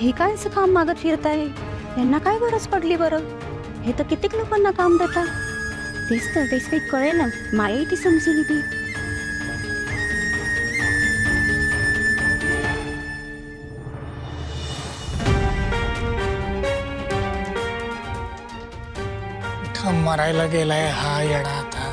हे काय असं काम मागत फिरताय? यांना काय गरज पडली बरं? हे तर कित्येक लोकांना काम देतात. तेच काही कळेल ना, माये ती समजेल ती. मरायला गेलाय हा येडा आता.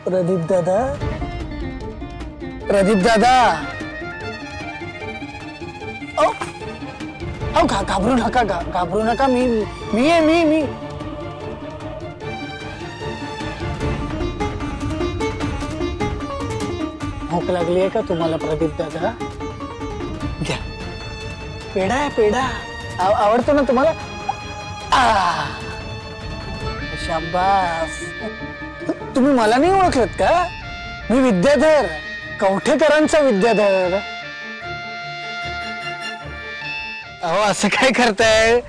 प्रदीप दादा, प्रदीप दादा, घाबरू नका, घाबरू नका. मी भूक लागली आहे का तुम्हाला प्रदीप दादा? घ्या, पेढा आहे, पेढा आवडतो ना तुम्हाला? शाबास. तुम्ही मला नाही ओळखलत का? मी विद्याधर, कवठेकरांचा विद्याधर. अहो असं काय करताय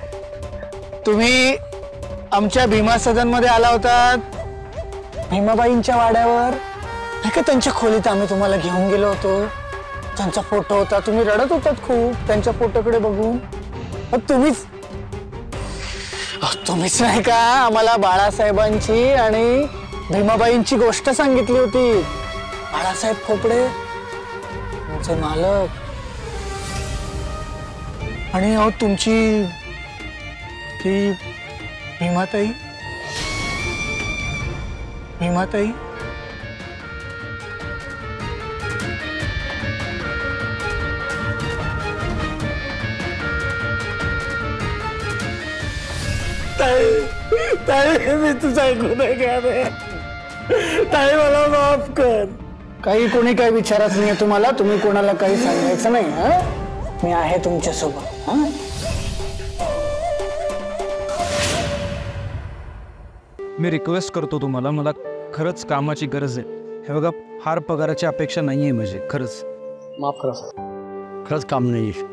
तुम्ही? आमच्या भीमा सदन मध्ये आला होतात, भीमाबाईंच्या वाड्यावर नाही का? त्यांच्या खोलीत आम्ही तुम्हाला घेऊन गेलो होतो. त्यांचा फोटो होता, तुम्ही रडत होतात खूप त्यांच्या फोटोकडे बघून. तुम्हीच नाही का आम्हाला बाळासाहेबांची आणि भीमाबाईंची गोष्ट सांगितली होती? बाळासाहेब खोपडे तुमचे मालक. आणि अहो तुमची ती भीमाताई, भीमाताई ताई, मी तुझं ऐकू नाही का रे? ताई मला माफ कर. काही कोणी काही विचारत नाहीये तुम्हाला, तुम्ही कोणाला काही सांगायचं नाही. मी आहे तुमच्या सोबत. मी रिक्वेस्ट करतो तुम्हाला, मला खरंच कामाची गरज आहे. हे बघा, फार पगाराची अपेक्षा नाहीये माझी, खरंच माफ करा सर, खरंच काम नाहीये.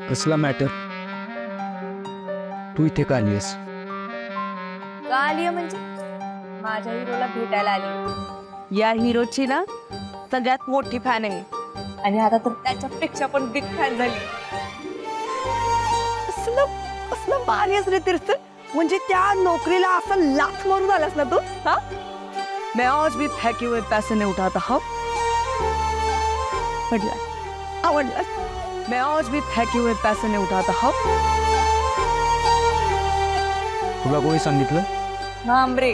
कसला मॅटर? तू इथे का आलीस? का आली म्हणजे? माझ्या हिरोला भेटायला आली. या हिरोची ना सगळ्यात मोठी फॅन आहे आणि आता तर त्याच्यापेक्षा पण बिग फॅन झाली. कसलं मारियस रे तिरस, म्हणजे त्या नोकरीला असं लाथ मारून आलास ना तू? हाँ, मैं आज भी फेंके हुए पैसे नहीं उठाता. हाँ, आवडला. मैं आज भी फेंके हुए पैसे नहीं उठाता. हाँ, तुला कोणी सांगितलं? रे,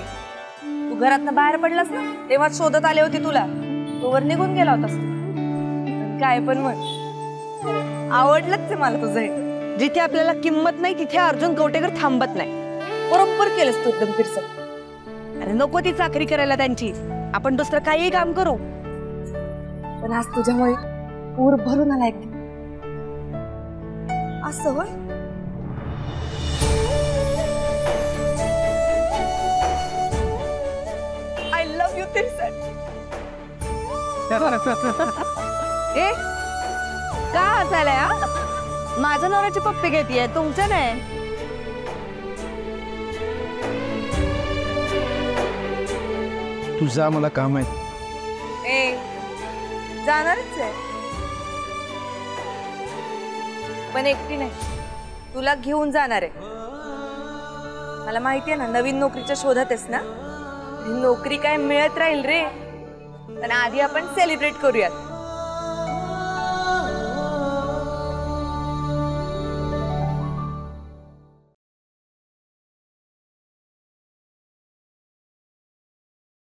तू घरातनं बाहेर पडलास ना तेव्हा शोधत आले होते तुला. तोवर निघून गेला होतास तू. काय पण म्हण, आवडलंच आहे मला तुझं. जिथे आपल्याला किंमत नाही तिथे अर्जुन कवटेकर थांबत नाही. बरोबर केलंस तू एकदम फिरसत. अरे नको ती चाकरी करायला त्यांची, आपण दुसरं काही काम करू. पण आज तुझ्यामुळे पूर भरून आला एकदम. असं होय? आय लव्ह यू तिरसट. ए का हसायलाय? माझं नवऱ्याची पप्पी घेतीये, तुमचं नाही. तुझा मला काम आहे. ए जाणारच आहे, पण एकटी नाही, तुला घेऊन जाणार आहे. मला माहिती आहे ना नवीन नोकरीच्या शोधात आहेस ना. नोकरी काय मिळत राहील रे, पण आधी आपण सेलिब्रेट करूयात.